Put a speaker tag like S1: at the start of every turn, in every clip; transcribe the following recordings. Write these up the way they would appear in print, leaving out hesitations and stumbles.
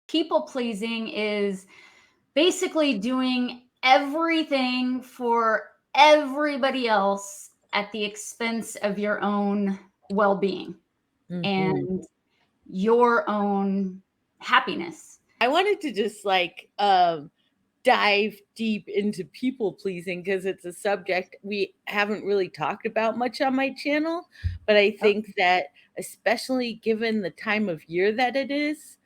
S1: People pleasing is basically doing everything for everybody else at the expense of your own well-being
S2: Mm-hmm.
S1: and your own happiness.
S2: I wanted to just dive deep into people pleasing because it's a subject we haven't really talked about much on my channel. But I
S1: Oh,
S2: think that, especially given the time of year that it is,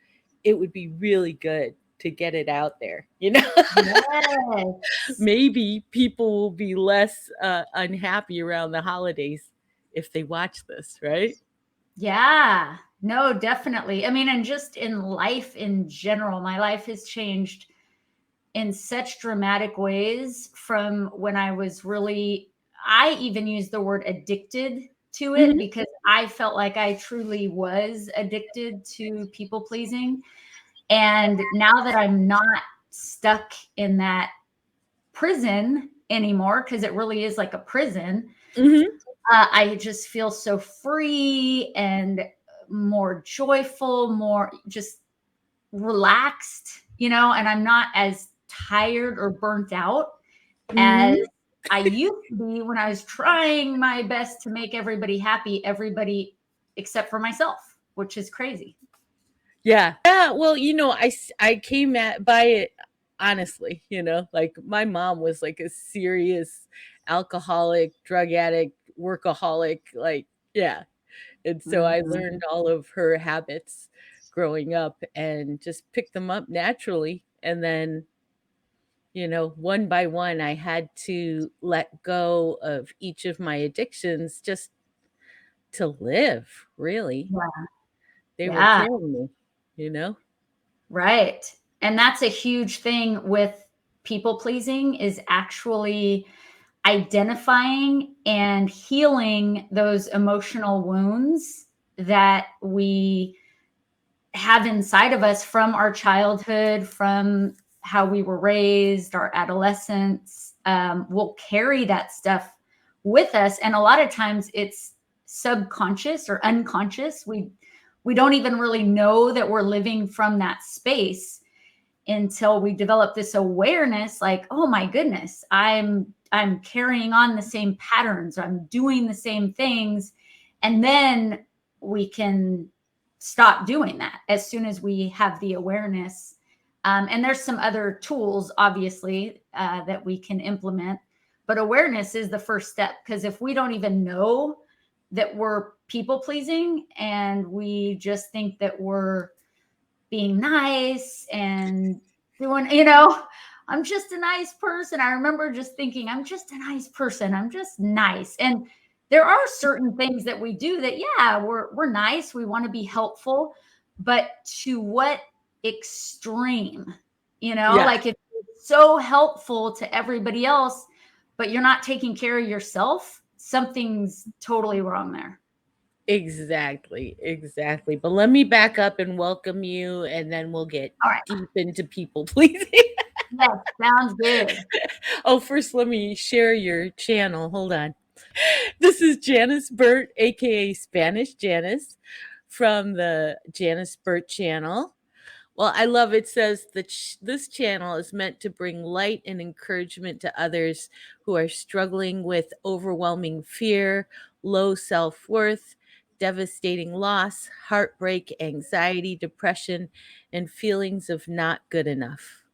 S2: it would be really good to get it out there.
S1: yes.
S2: Maybe people will be less unhappy around the holidays if they watch this, right?
S1: Yeah. No, definitely. I mean, and just in life in general, my life has changed in such dramatic ways from when I was really, I even use the word addicted to it
S2: Hmm.
S1: because I felt like I truly was addicted to people pleasing. And now that I'm not stuck in that prison anymore, because it really is like a prison,
S2: Hmm.
S1: I just feel so free and more joyful, more just relaxed, and I'm not as tired or burnt out as
S2: Hmm.
S1: I used to be when I was trying my best to make everybody happy, everybody except for myself, which is crazy.
S2: Yeah. Yeah. Well, I came at by it honestly, like my mom was like a serious alcoholic, drug addict, workaholic, like, yeah. And so I
S1: Mhm.
S2: learned all of her habits growing up and just picked them up naturally. And then, one by one, I had to let go of each of my addictions just to live, really.
S1: Yeah.
S2: They were
S1: Yeah.
S2: killing me, you know?
S1: Right. And that's a huge thing with people pleasing is actually identifying and healing those emotional wounds that we have inside of us from our childhood, from how we were raised, our adolescence. We'll carry that stuff with us, and a lot of times it's subconscious or unconscious. We don't even really know that we're living from that space until we develop this awareness, like, oh my goodness, I'm carrying on the same patterns, I'm doing the same things, and then we can stop doing that as soon as we have the awareness. And there's some other tools, obviously, that we can implement, but awareness is the first step, because if we don't even know that we're people pleasing and we just think that we're being nice and doing, I'm just a nice person. I remember just thinking, I'm just a nice person. I'm just nice. And there are certain things that we do that, yeah, we're nice. We want to be helpful, but to what extreme?
S2: Yeah.
S1: Like if it's so helpful to everybody else, but you're not taking care of yourself, something's totally wrong there.
S2: Exactly, exactly. But let me back up and welcome you, and then we'll get
S1: All right.
S2: deep into people pleasing.
S1: Yes, sounds good.
S2: Oh, first, let me share your channel. Hold on. This is Janice Burt, aka Spanish Janice, from the Janice Burt channel. Well, I love it says that this channel is meant to bring light and encouragement to others who are struggling with overwhelming fear, low self worth, devastating loss, heartbreak, anxiety, depression, and feelings of not good enough.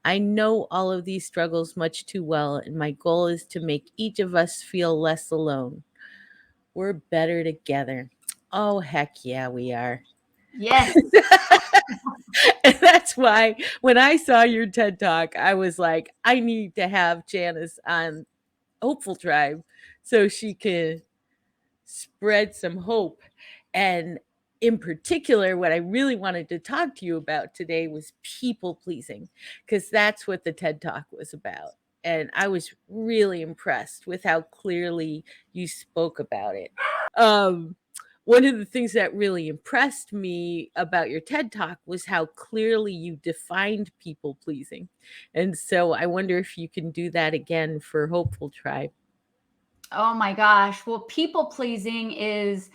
S2: I know all of these struggles much too well, and my goal is to make each of us feel less alone. We're better together. Oh, heck yeah, we are.
S1: Yes.
S2: And that's why when I saw your TED Talk, I was like, I need to have Janice on Hopeful Tribe so she can spread some hope. And in particular, what I really wanted to talk to you about today was people pleasing, because that's what the TED Talk was about. And I was really impressed with how clearly you spoke about it. Um, One of the things that really impressed me about your TED Talk was how clearly you defined people pleasing. And so I wonder if you can do that again for Hopeful Tribe.
S1: Oh my gosh. Well, people pleasing is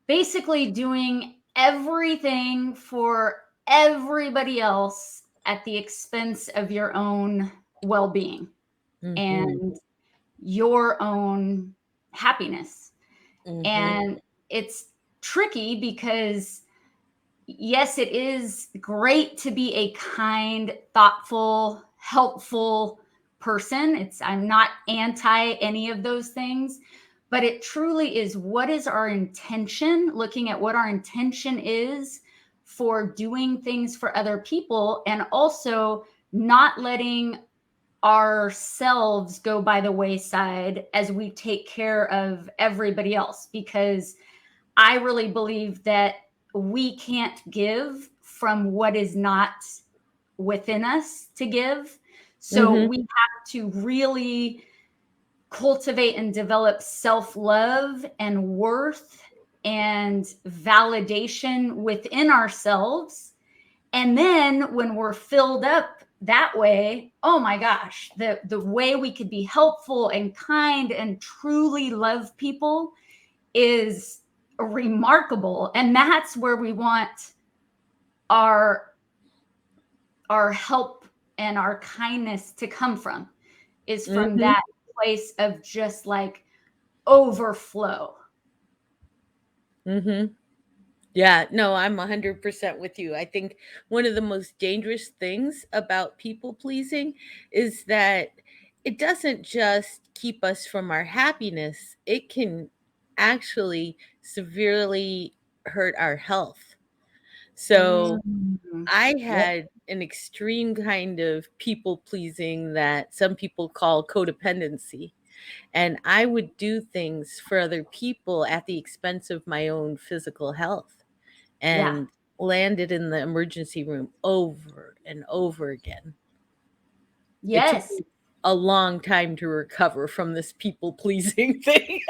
S1: basically doing everything for everybody else at the expense of your own well-being
S2: Mm-hmm.
S1: and your own happiness.
S2: Mm-hmm.
S1: And it's tricky because, yes, it is great to be a kind, thoughtful, helpful person. I'm not anti any of those things, but it truly is, what is our intention, looking at what our intention is for doing things for other people, and also not letting ourselves go by the wayside as we take care of everybody else. Because I really believe that we can't give from what is not within us to give. So
S2: Mm-hmm.
S1: we have to really cultivate and develop self-love and worth and validation within ourselves. And then when we're filled up that way, oh my gosh, the way we could be helpful and kind and truly love people is remarkable. And that's where we want our help and our kindness to come from, is from
S2: Mm-hmm.
S1: that place of just like overflow.
S2: Mm-hmm. Yeah, no, I'm 100% with you. I think one of the most dangerous things about people pleasing is that it doesn't just keep us from our happiness, it can actually severely hurt our health. So
S1: Mm.
S2: I
S1: Yep.
S2: had an extreme kind of people pleasing that some people call codependency. And I would do things for other people at the expense of my own physical health
S1: Yeah.
S2: and landed in the emergency room over and over again. It took
S1: Yes.
S2: me a long time to recover from this people pleasing thing.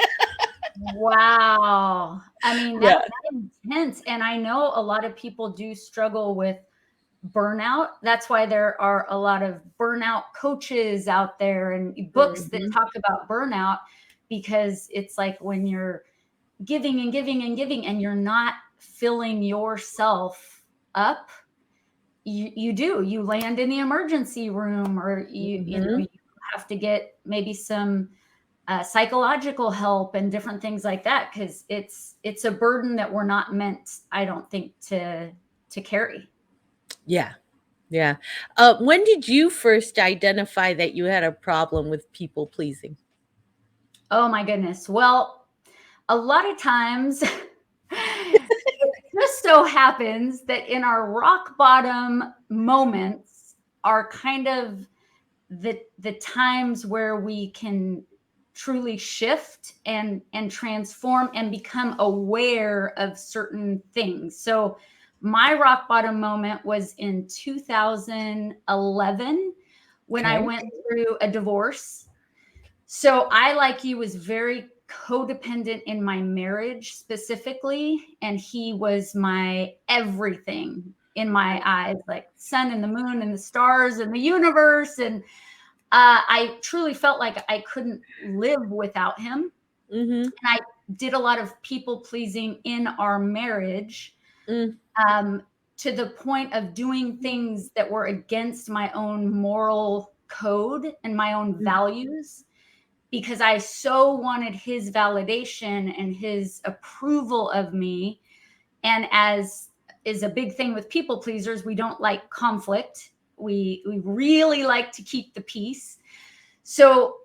S1: Wow. I mean,
S2: Yeah.
S1: that's intense. And I know a lot of people do struggle with burnout. That's why there are a lot of burnout coaches out there and books that
S2: Hmm.
S1: talk about burnout, because it's like when you're giving and giving and giving and you're not filling yourself up, you land in the emergency room, or
S2: Hmm.
S1: you have to get maybe some psychological help and different things like that, because it's a burden that we're not meant, I don't think, to carry.
S2: Yeah. Yeah. When did you first identify that you had a problem with people pleasing?
S1: Oh my goodness. Well, a lot of times it just so happens that in our rock bottom moments are kind of the times where we can truly shift and transform and become aware of certain things. So my rock bottom moment was in 2011 when I
S2: Okay.
S1: went through a divorce. So I, like you, was very codependent in my marriage specifically, and he was my everything in my eyes, like sun and the moon and the stars and the universe. And I truly felt like I couldn't live without him.
S2: Mm-hmm.
S1: And I did a lot of people pleasing in our marriage,
S2: Mm.
S1: um, to the point of doing things that were against my own moral code and my own values, because I so wanted his validation and his approval of me. And as is a big thing with people pleasers, we don't like conflict. We really like to keep the peace. So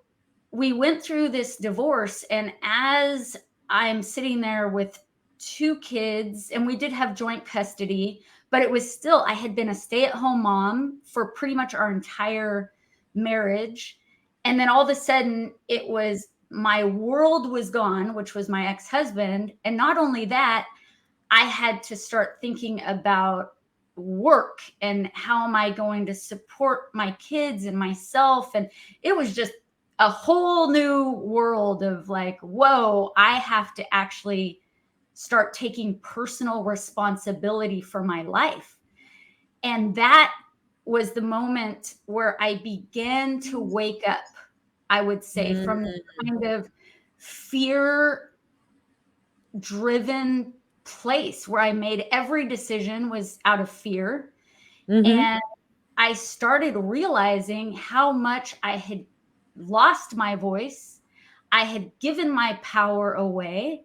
S1: we went through this divorce, and as I'm sitting there with two kids, and we did have joint custody, but it was still, I had been a stay-at-home mom for pretty much our entire marriage. And then all of a sudden, it was my world was gone, which was my ex-husband. And not only that, I had to start thinking about work and how am I going to support my kids and myself. And it was just a whole new world of like, whoa, I have to actually start taking personal responsibility for my life. And that was the moment where I began to wake up, I would say, from the
S2: Mm.
S1: kind of fear driven place where I made every decision was out of fear.
S2: Mm-hmm.
S1: And I started realizing how much I had lost my voice. I had given my power away.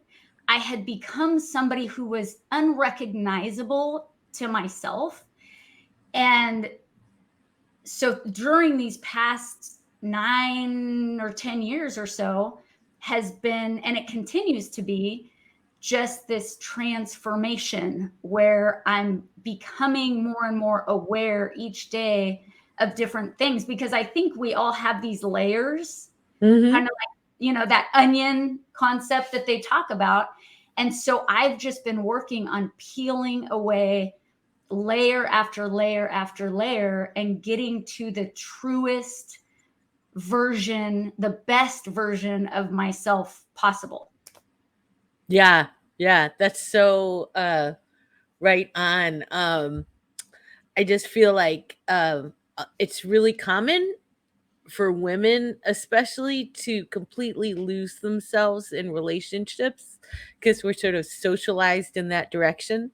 S1: I had become somebody who was unrecognizable to myself. And so during these past 9 or 10 years or so has been, and it continues to be, just this transformation where I'm becoming more and more aware each day of different things, because I think we all have these layers,
S2: Mm-hmm.
S1: kind of like, that onion concept that they talk about. And so I've just been working on peeling away layer after layer after layer and getting to the truest version, the best version of myself possible.
S2: Yeah. Yeah. That's so right on. I just feel like it's really common for women especially to completely lose themselves in relationships because we're sort of socialized in that direction,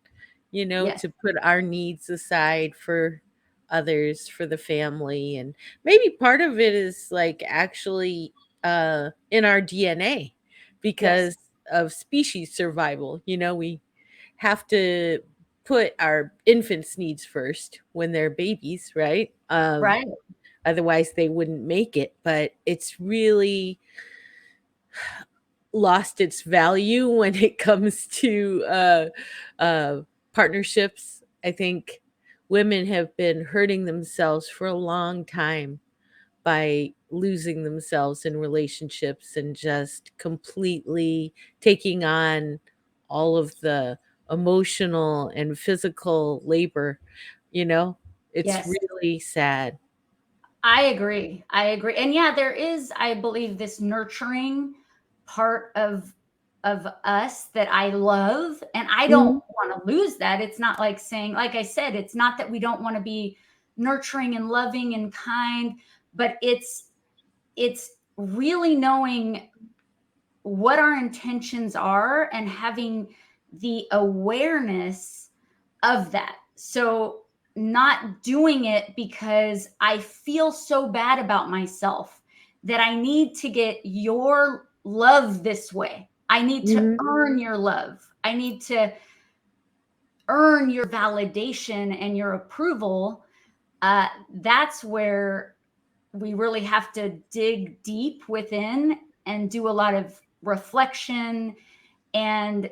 S1: Yes,
S2: to put our needs aside for others, for the family. And maybe part of it is like actually in our DNA
S1: yes,
S2: because of species survival. We have to put our infants needs first when they're babies, right?
S1: right.
S2: Otherwise they wouldn't make it. But it's really lost its value when it comes to uh, partnerships. I think women have been hurting themselves for a long time by losing themselves in relationships and just completely taking on all of the emotional and physical labor. you know it's
S1: Yes,
S2: really sad.
S1: I agree. I agree. And yeah, there is, I believe, this nurturing part of us that I love, and I don't
S2: Mhm.
S1: want to lose that. It's not like saying, like I said, it's not that we don't want to be nurturing and loving and kind, but it's really knowing what our intentions are and having the awareness of that. So, not doing it because I feel so bad about myself that I need to get your love this way. I need to
S2: Mhm.
S1: earn your love. I need to earn your validation and your approval. That's where we really have to dig deep within and do a lot of reflection. And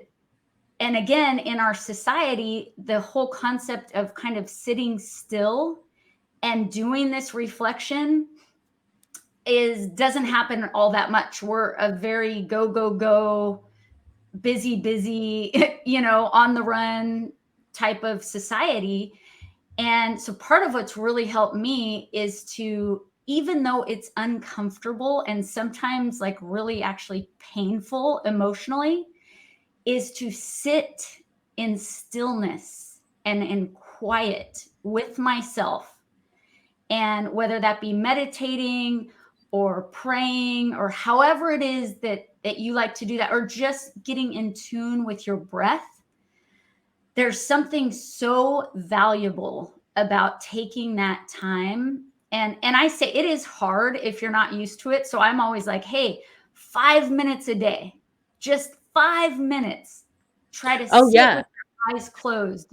S1: again, in our society, the whole concept of kind of sitting still and doing this reflection is doesn't happen all that much. We're a very go go go, busy on the run type of society. And so part of what's really helped me is to, even though it's uncomfortable and sometimes like really actually painful emotionally, is to sit in stillness and in quiet with myself. And whether that be meditating or praying or however it is that you like to do that, or just getting in tune with your breath, there's something so valuable about taking that time. And I say it is hard if you're not used to it. So I'm always like, hey, 5 minutes a day, just 5 minutes. Try to
S2: Oh
S1: sit
S2: yeah,
S1: with your eyes closed.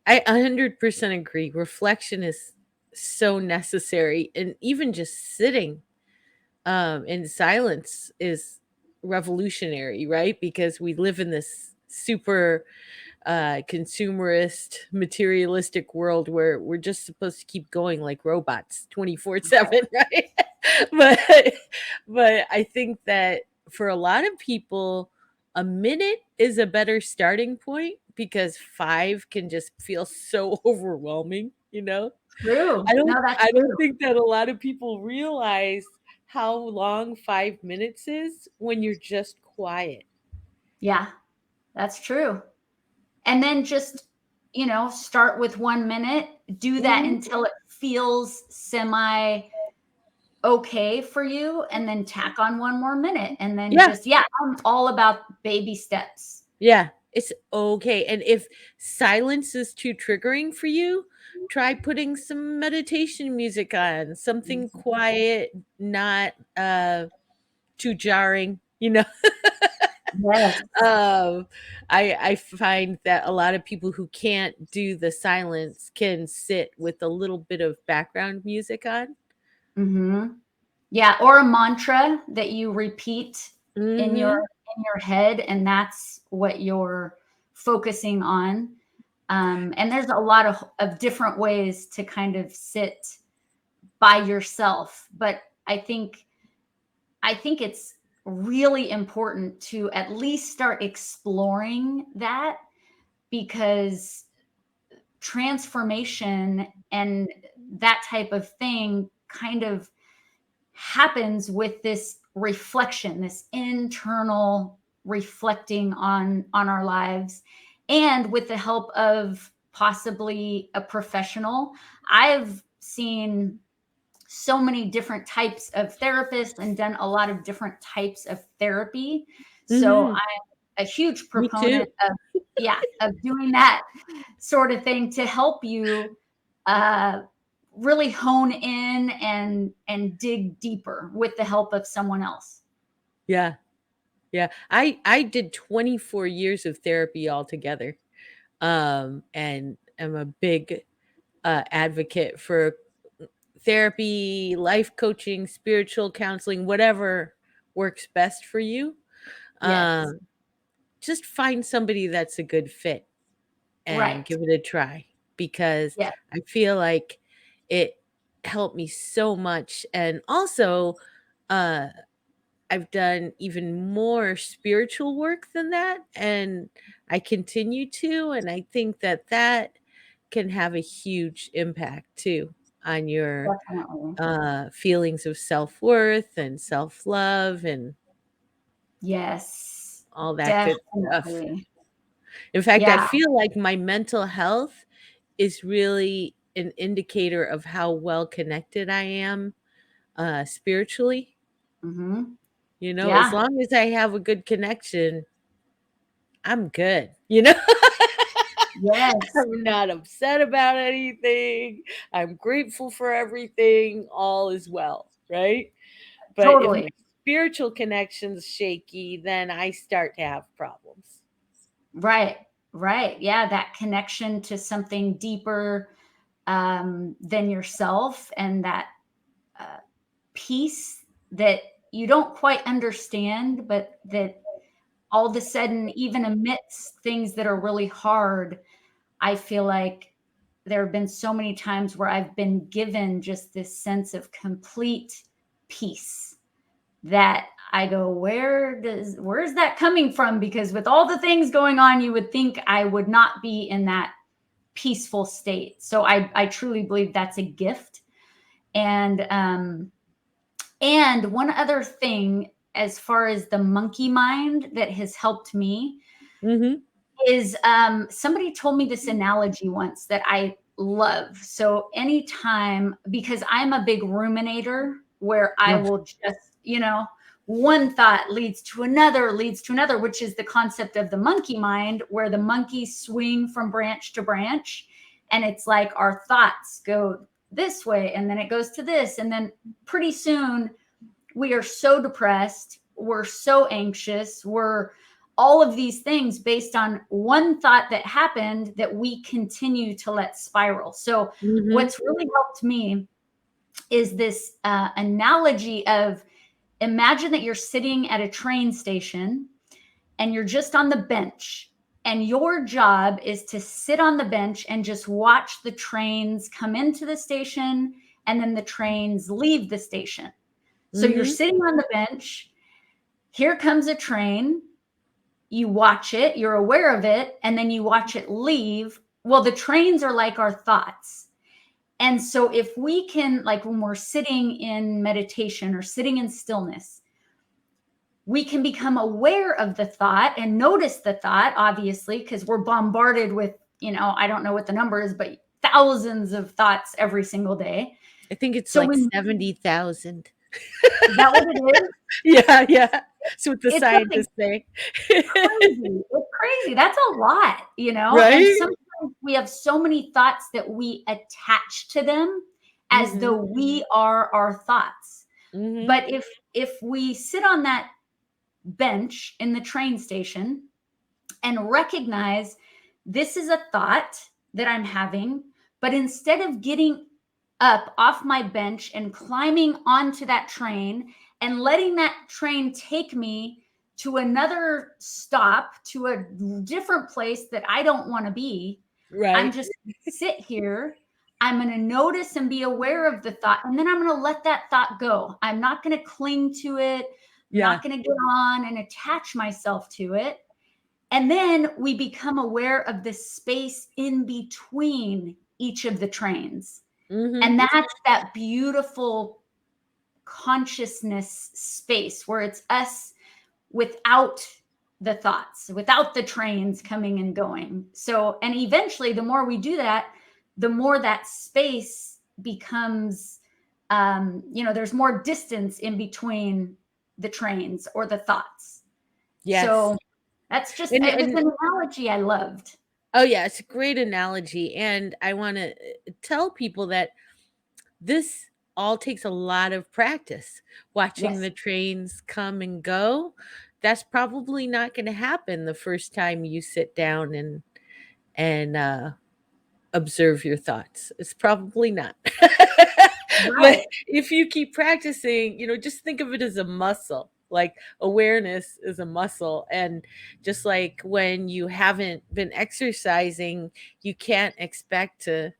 S2: I 100% agree. Reflection is so necessary, and even just sitting in silence is revolutionary, right? Because we live in this super consumerist, materialistic world where we're just supposed to keep going like robots 24/7, right? but but I think that for a lot of people, a minute is a better starting point because 5 can just feel so overwhelming.
S1: True.
S2: I
S1: No,
S2: don't
S1: that's
S2: I don't
S1: true.
S2: think that a lot of people realize how long 5 minutes is when you're just quiet.
S1: Yeah, that's true. And then just, start with 1 minute, do that
S2: Mhm.
S1: until it feels semi okay for you, and then tack on one more minute. And then
S2: Yeah,
S1: just, yeah, I'm all about baby steps.
S2: yeah. It's okay. And if silence is too triggering for you, try putting some meditation music on, something quiet, not too jarring, you know.
S1: Yes.
S2: Um, I find that a lot of people who can't do the silence can sit with a little bit of background music on.
S1: Mhm. Yeah, or a mantra that you repeat in your
S2: Mhm.
S1: head, and that's what you're focusing on. And there's a lot of different ways to kind of sit by yourself, but I think it's really important to at least start exploring that, because transformation and that type of thing kind of happens with this reflection, this internal reflecting on our lives, and with the help of possibly a professional. I've seen so many different types of therapists and done a lot of different types of therapy. So
S2: Mhm.
S1: I'm a huge
S2: Me too.
S1: proponent of, yeah, of doing that sort of thing to help you uh, really hone in and dig deeper with the help of someone else.
S2: Yeah. Yeah. I did 24 years of therapy altogether. And I'm a big advocate for therapy, life coaching, spiritual counseling, whatever works best for you.
S1: Yes.
S2: Um, just find somebody that's a good fit and
S1: Right.
S2: give it a try, because
S1: Yeah.
S2: I feel like it helped me so much. And also, uh, I've done even more spiritual work than that, and I continue to. And I think that that can have a huge impact too on your
S1: Definitely.
S2: feelings of self worth and self love and
S1: Yes.
S2: all that good stuff.
S1: Definitely.
S2: In fact, I
S1: Yeah.
S2: feel like my mental health is really an indicator of how well connected I am spiritually.
S1: Hmm.
S2: You know, as
S1: Yeah.
S2: long as I have a good connection, I'm good. You know,
S1: Yes.
S2: I'm not upset about anything. I'm grateful for everything. All is well, right? But if my
S1: Totally.
S2: spiritual connection's shaky, then I start to have problems.
S1: Right. Right. Yeah. That connection to something deeper than yourself, and that uh, peace that you don't quite understand, but that all of a sudden, even amidst things that are really hard, I feel like there have been so many times where I've been given just this sense of complete peace that I go, where's that coming from? Because with all the things going on, you would think I would not be in that peaceful state. So I truly believe that's a gift. And one other thing, as far as the monkey mind that has helped me,
S2: Mhm.
S1: is somebody told me this analogy once that I love. So anytime, because I'm a big ruminator, where I
S2: Ugh.
S1: will just, one thought leads to another, which is the concept of the monkey mind, where the monkeys swing from branch to branch. And it's like our thoughts go this way, and then it goes to this. And then pretty soon we are so depressed, we're so anxious, we're all of these things based on one thought that happened that we continue to let spiral. So,
S2: Mhm.
S1: what's really helped me is this analogy of, imagine that you're sitting at a train station and you're just on the bench. And your job is to sit on the bench and just watch the trains come into the station and then the trains leave the station. So you're
S2: Mhm.
S1: sitting on the bench. Here comes a train. You watch it, you're aware of it, and then you watch it leave. Well, the trains are like our thoughts. And so, if we can, like when we're sitting in meditation or sitting in stillness, we can become aware of the thought and notice the thought, obviously, because we're bombarded with, I don't know what the number is, but thousands of thoughts every single day.
S2: I think it's
S1: So,
S2: like
S1: when,
S2: 70,000.
S1: is that what it is?
S2: Yeah, yeah. That's what the
S1: It's something
S2: scientists say.
S1: crazy. It's crazy. That's a lot, and
S2: Right?
S1: sometimes we have so many thoughts that we attach to them as
S2: Mhm.
S1: though we are our thoughts.
S2: Mhm.
S1: But if we sit on that bench in the train station and recognize this is a thought that I'm having, but instead of getting up off my bench and climbing onto that train and letting that train take me to another stop, to a different place that I don't want to be, I'm
S2: Right.
S1: just gonna sit here. I'm going to notice and be aware of the thought, and then I'm going to let that thought go. I'm not going to cling to it. I'm
S2: Yeah.
S1: not going to get on and attach myself to it. And then we become aware of the space in between each of the trains.
S2: Mhm.
S1: And that's that beautiful consciousness space where it's us without the thoughts, without the trains coming and going. So, and eventually, the more we do that, the more that space becomes, there's more distance in between the trains or the thoughts.
S2: Yes.
S1: So, that's just,
S2: And
S1: it was
S2: and
S1: an analogy I loved.
S2: oh yeah, it's a great analogy, and I want to tell people that this all takes a lot of practice. Watching
S1: Yes.
S2: the trains come and go, that's probably not going to happen the first time you sit down and observe your thoughts. It's probably not. But
S1: Right.
S2: if you keep practicing, just think of it as a muscle. Like awareness is a muscle. And just like when you haven't been exercising, you can't expect to,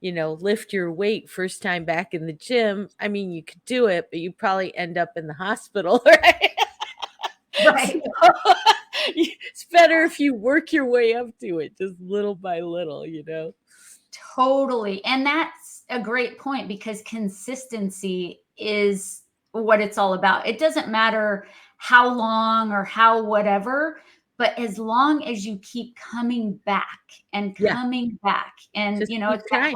S2: lift your weight first time back in the gym. I mean, you could do it, but you probably end up in the hospital, right? So
S1: Right.
S2: it's better if you work your way up to it just little by little.
S1: Totally. And that's a great point because consistency is what it's all about. It doesn't matter how long or how whatever, but as long as you keep coming back and
S2: Yeah,
S1: coming back, and
S2: just keep trying.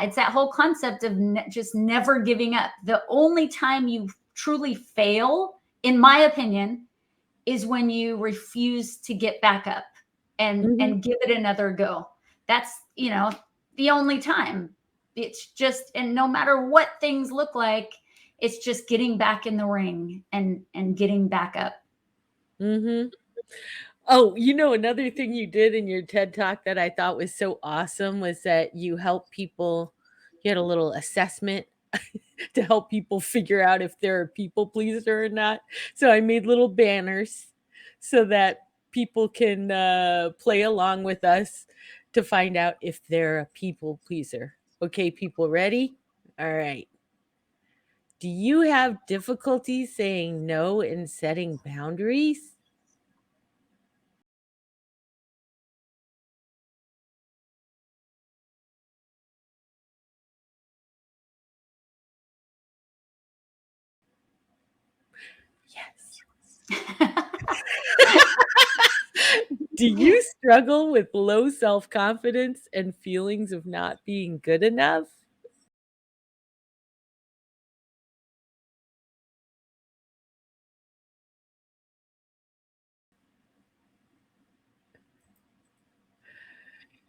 S1: it's that whole concept of just never giving up. The only time you truly fail, in my opinion, is when you refuse to get back up and
S2: Mhm.
S1: give it another go. That's, the only time. It's just, and no matter what things look like, it's just getting back in the ring and getting back up.
S2: Mhm. Oh, another thing you did in your TED Talk that I thought was so awesome was that you help people. You had a little assessment to help people figure out if they're a people pleaser or not. So I made little banners so that people can play along with us to find out if they're a people pleaser. Okay, people ready? All right. Do you have difficulty saying no and setting boundaries? Yes. Do you struggle with low self confidence and feelings of not being good enough?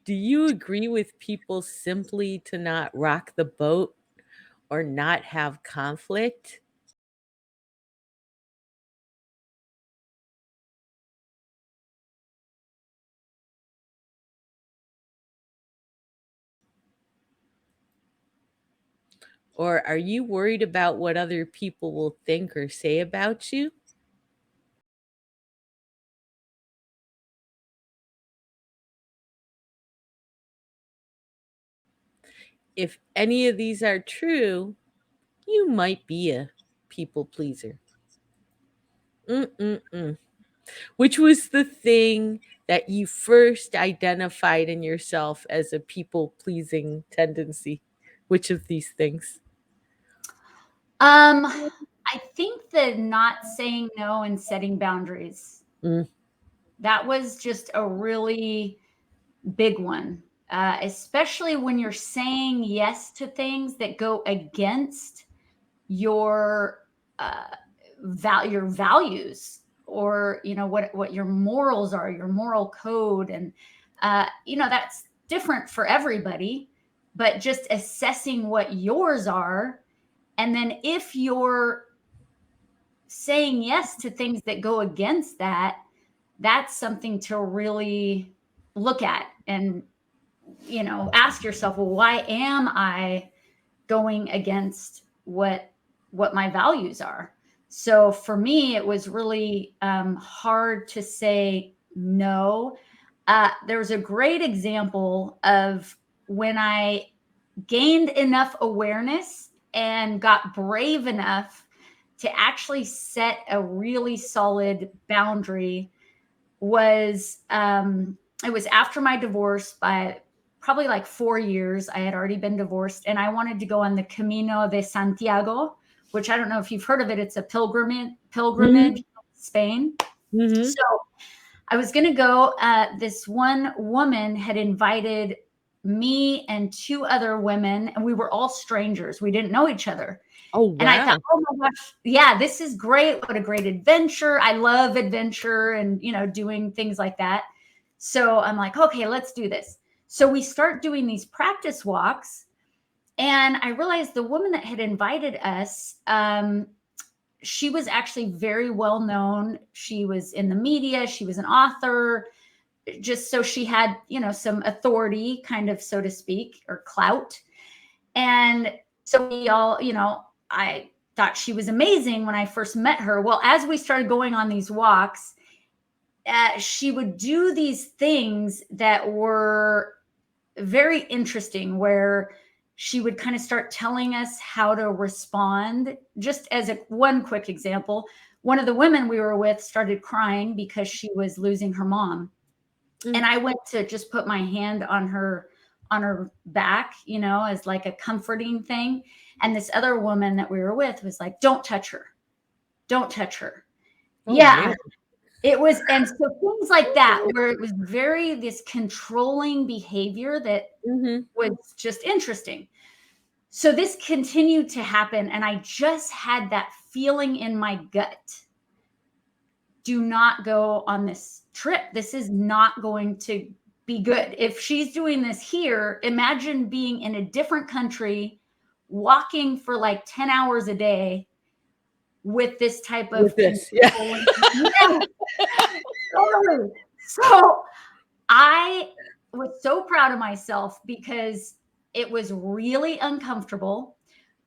S2: Do you agree with people simply to not rock the boat or not have conflict? Or are you worried about what other people will think or say about you? If any of these are true, you might be a people pleaser. Mm-mm-mm. Which was the thing that you first identified in yourself as a people pleasing tendency? Which of these things?
S1: um I think the not saying no and setting boundaries,
S2: Mm,
S1: that was just a really big one, especially when you're saying yes to things that go against your uh, your values, or, you know, what your morals are, your moral code. And, you know, that's different for everybody, but just assessing what yours are. And then if you're saying yes to things that go against that, that's something to really look at and, you know, ask yourself, well, why am I going against what my values are? So for me, it was really hard to say no. There's a great example of when I gained enough awareness and got brave enough to actually set a really solid boundary. Was it was after my divorce by probably like 4 years. I had already been divorced, and I wanted to go on the Camino de Santiago, which I don't know if you've heard of it. It's a pilgrimage in Spain.
S2: Mm-hmm.
S1: So I was going to go. This one woman had invited me and 2 other women, and we were all strangers. We didn't know each other.
S2: Oh, wow.
S1: And I thought, oh my gosh, yeah, this is great. What a great adventure. I love adventure and, you know, doing things like that. So I'm like, okay, let's do this. So we start doing these practice walks. And I realized the woman that had invited us, she was actually very well known. She was in the media. She was an author. Just so she had, you know, some authority, kind of, so to speak, or clout. And so we all, you know, I thought she was amazing when I first met her. Well, as we started going on these walks, she would do these things that were very interesting, where she would kind of start telling us how to respond. Just as one quick example, one of the women we were with started crying because she was losing her mom. And I went to just put my hand on her back, you know, as like a comforting thing. And this other woman that we were with was like, don't touch her. Don't touch her. Oh, yeah. Man. It was, and so things like that, where it was this controlling behavior that was just interesting. So this continued to happen. And I just had that feeling in my gut. Do not go on this trip. This is not going to be good. If she's doing this here, imagine being in a different country, walking for like 10 hours a day with this type of controlling. Yeah. Totally. So I was so proud of myself because it was really uncomfortable,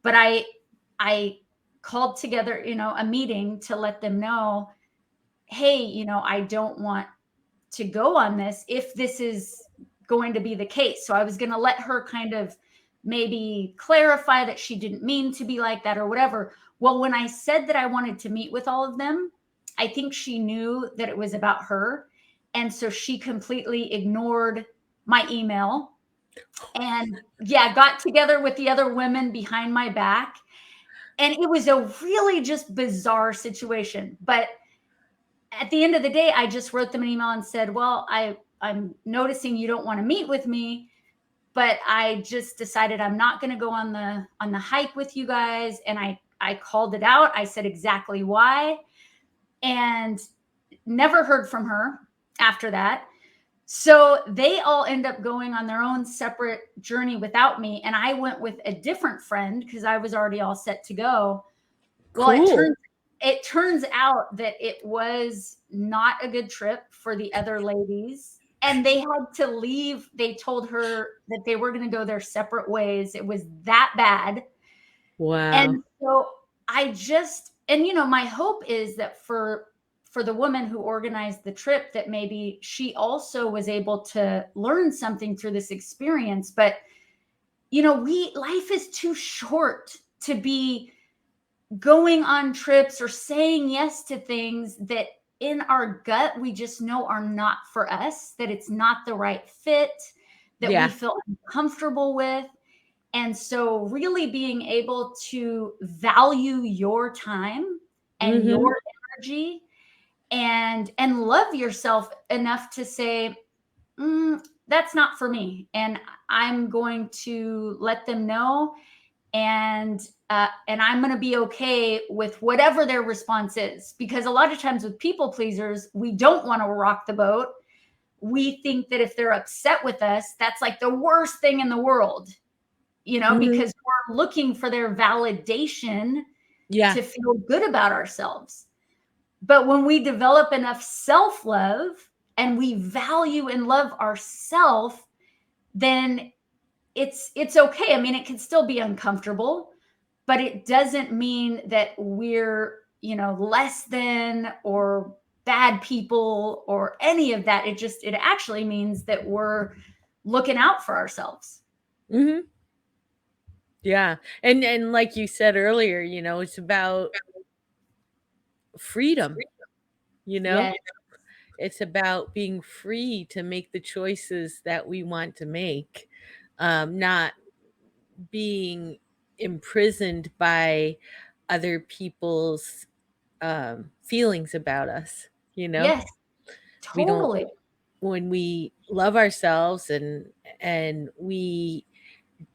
S1: but I called together, you know, a meeting to let them know, hey, you know, I don't want to go on this if this is going to be the case. So I was going to let her kind of maybe clarify that she didn't mean to be like that or whatever. Well, when I said that I wanted to meet with all of them, I think she knew that it was about her. And so she completely ignored my email and got together with the other women behind my back. And it was a really just bizarre situation. But at the end of the day, I just wrote them an email and said, well, I'm noticing you don't want to meet with me, but I just decided I'm not going to go on the hike with you guys. And I called it out. I said exactly why, and never heard from her after that. So they all end up going on their own separate journey without me. And I went with a different friend because I was already all set to go. Well, it turns out that it was not a good trip for the other ladies, and they had to leave. They told her that they were going to go their separate ways. It was that bad.
S2: Wow.
S1: And so and you know, my hope is that for the woman who organized the trip, that maybe she also was able to learn something through this experience. But, you know, life is too short to be going on trips or saying yes to things that in our gut we just know are not for us, that it's not the right fit, that we feel uncomfortable with. And so really being able to value your time and your energy and love yourself enough to say, that's not for me. And I'm going to let them know. and I'm going to be okay with whatever their response is. Because a lot of times with people pleasers, we don't want to rock the boat. We think that if they're upset with us, that's like the worst thing in the world, because we're looking for their validation to feel good about ourselves. But when we develop enough self-love and we value and love ourselves, then it's okay. I mean, it can still be uncomfortable, but it doesn't mean that we're, less than or bad people or any of that. It actually means that we're looking out for ourselves.
S2: Mm-hmm. Yeah. And like you said earlier, it's about freedom,
S1: Yes.
S2: It's about being free to make the choices that we want to make, not being imprisoned by other people's feelings about us.
S1: Yes.
S2: We don't,
S1: Totally.
S2: when we love ourselves and we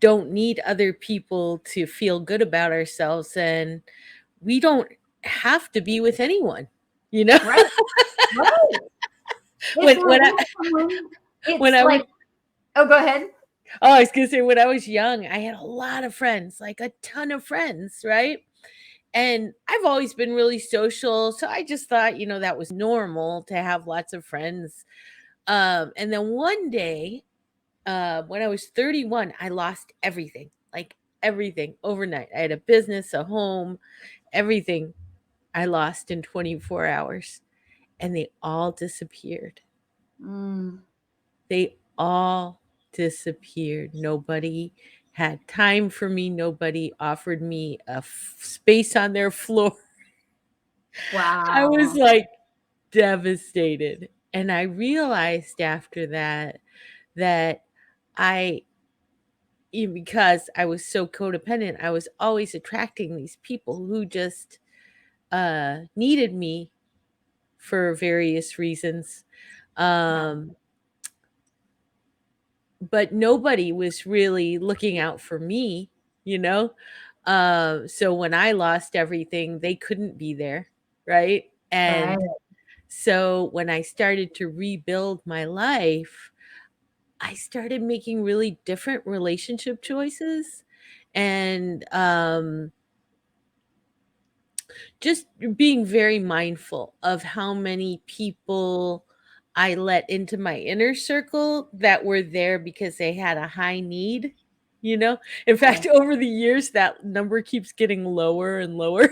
S2: don't need other people to feel good about ourselves, and we don't have to be with anyone.
S1: Right. Right. If
S2: when
S1: we're
S2: when
S1: with
S2: I
S1: someone,
S2: when
S1: it's
S2: I was
S1: like, oh, go ahead.
S2: oh, I was gonna say, when I was young, I had a lot of friends, like a ton of friends, right? And I've always been really social, so I just thought, that was normal to have lots of friends. And then one day, when I was 31, I lost everything, like everything overnight. I had a business, a home, everything I lost in 24 hours, and they all disappeared.
S1: Mm,
S2: They all disappeared. Nobody had time for me. Nobody offered me a space on their floor. I was
S1: wow.
S2: like devastated. And I realized after that I, because I was so codependent, I was always attracting these people who just needed me for various reasons. Um, but nobody was really looking out for me, you know? So when I lost everything, they couldn't be there, right?
S1: Right.
S2: And so when I started to rebuild my life, I started making really different relationship choices, and just being very mindful of how many people I let into my inner circle that were there because they had a high need, you know? In fact, over the years, that number keeps getting lower and lower.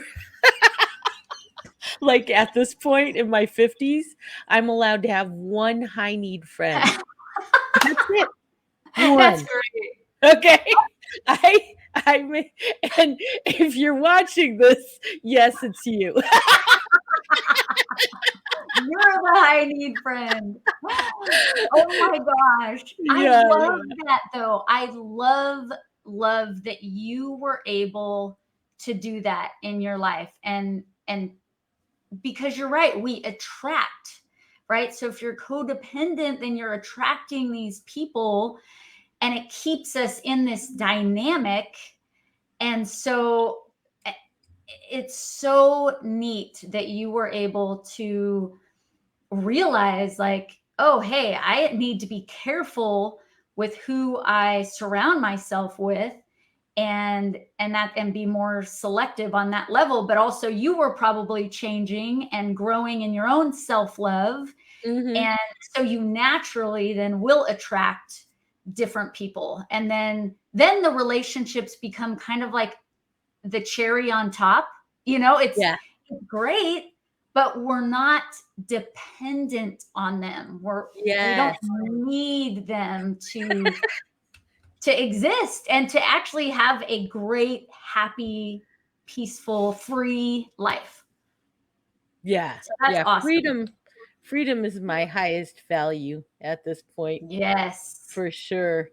S2: Like at this point in my 50s, I'm allowed to have one high need friend. That's it.
S1: That's
S2: One.
S1: great.
S2: Okay. I may, and if you're watching this, yes, it's you.
S1: You're the high need friend. Oh my gosh. I
S2: Yeah,
S1: love
S2: yeah.
S1: that though. I love that you were able to do that in your life. And because you're right, we attract, right? So if you're codependent, then you're attracting these people and it keeps us in this dynamic. And so it's so neat that you were able to realize, like, oh, hey, I need to be careful with who I surround myself with, and be more selective on that level. But also you were probably changing and growing in your own self-love,
S2: Mhm.
S1: and so you naturally then will attract different people, and then the relationships become kind of like the cherry on top. It's
S2: Yeah.
S1: great, but we're not dependent on them. We don't
S2: Yes.
S1: need them to exist and to actually have a great, happy, peaceful, free life.
S2: Yeah.
S1: So that's
S2: Yeah.
S1: awesome.
S2: Freedom is my highest value at this point,
S1: Yes.
S2: for sure.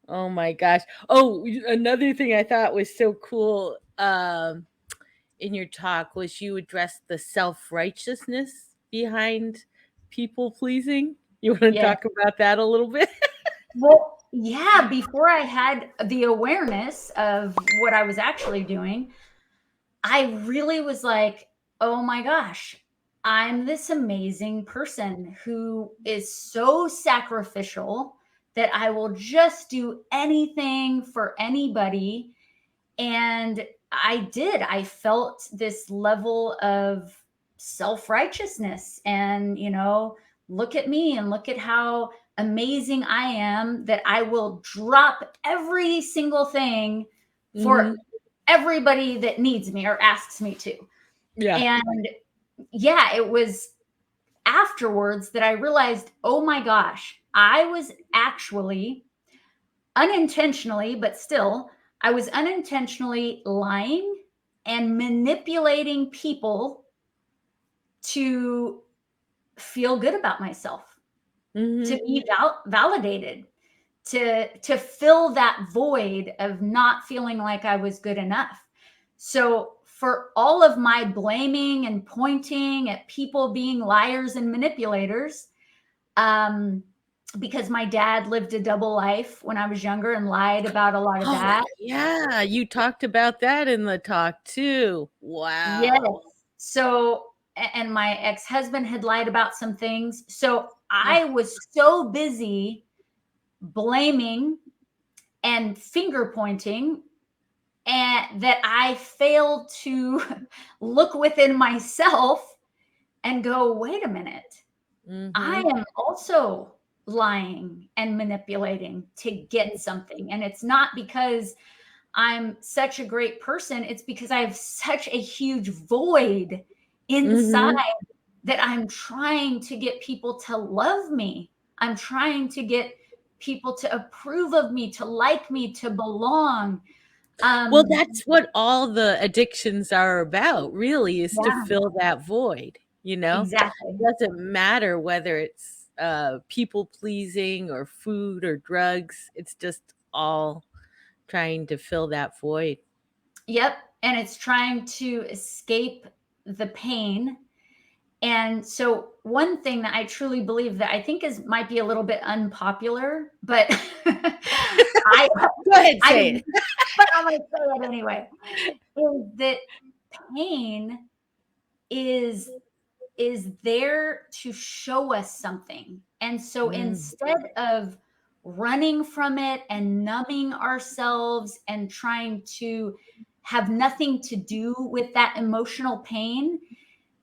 S2: Oh my gosh. Oh, another thing I thought was so cool in your talk was you addressed the self-righteousness behind people pleasing. You want to
S1: Yes.
S2: talk about that a little bit?
S1: Well, yeah, before I had the awareness of what I was actually doing, I really was like, oh my gosh, I'm this amazing person who is so sacrificial that I will just do anything for anybody. And I did. I felt this level of self righteousness and, look at me and look at how amazing I am that I will drop every single thing for
S2: Mm-hmm.
S1: everybody that needs me or asks me to.
S2: Yeah.
S1: And yeah, it was afterwards that I realized, oh my gosh, I was actually unintentionally, but still, I was unintentionally lying and manipulating people to feel good about myself, to
S2: Mm-hmm.
S1: be validated, to fill that void of not feeling like I was good enough. So for all of my blaming and pointing at people being liars and manipulators, um, because my dad lived a double life when I was younger and lied about a lot of
S2: Oh,
S1: that.
S2: yeah. You talked about that in the talk too.
S1: Yes.
S2: Wow.
S1: So, and my ex-husband had lied about some things. So
S2: Oh.
S1: I was so busy blaming and finger pointing and that I failed to look within myself and go, wait a minute, I
S2: Mm-hmm.
S1: am also lying and manipulating to get something. And it's not because I'm such a great person, it's because I have such a huge void inside
S2: Mm-hmm.
S1: that I'm trying to get people to love me. I'm trying to get people to approve of me, to like me, to belong.
S2: Well,
S1: Um,
S2: that's what all the addictions are about, really, is to
S1: yeah,
S2: fill that void, you know?
S1: exactly.
S2: It doesn't matter whether it's people pleasing or food or drugs. It's just all trying to fill that void.
S1: Yep. And it's trying to escape the pain. And so one thing that I truly believe that I think is might be a little bit unpopular, but I
S2: Go ahead,
S1: I
S2: say it.
S1: but I'm gonna say it anyway, is that pain is there to show us something. And so
S2: Mm,
S1: instead of running from it and numbing ourselves and trying to have nothing to do with that emotional pain,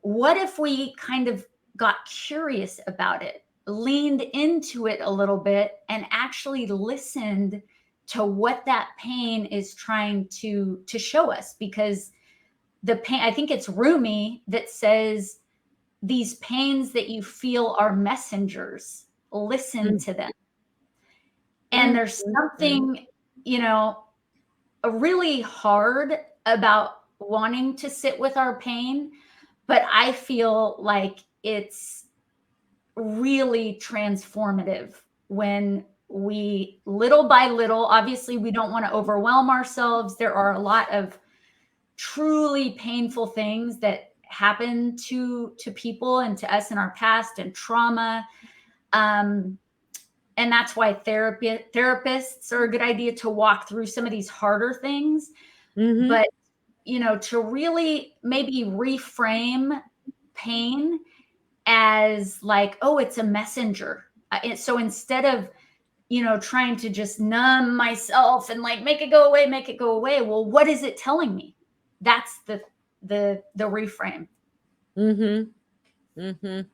S1: what if we kind of got curious about it, leaned into it a little bit, and actually listened to what that pain is trying to show us? Because the pain, I think it's Rumi that says, these pains that you feel are messengers. Listen
S2: mm,
S1: to them. And
S2: mm,
S1: there's
S2: mm, mm.
S1: something, you know, really hard about wanting to sit with our pain, but I feel like it's really transformative when we, little by little, obviously, we don't want to overwhelm ourselves. There are a lot of truly painful things that happen to people and to us in our past, and trauma. Um, and that's why therapists are a good idea to walk through some of these harder things.
S2: Mhm.
S1: But to really maybe reframe pain as like, oh, it's a messenger. So instead of trying to just numb myself and like make it go away. Well, what is it telling me? That's the reframe.
S2: Mhm. Mhm.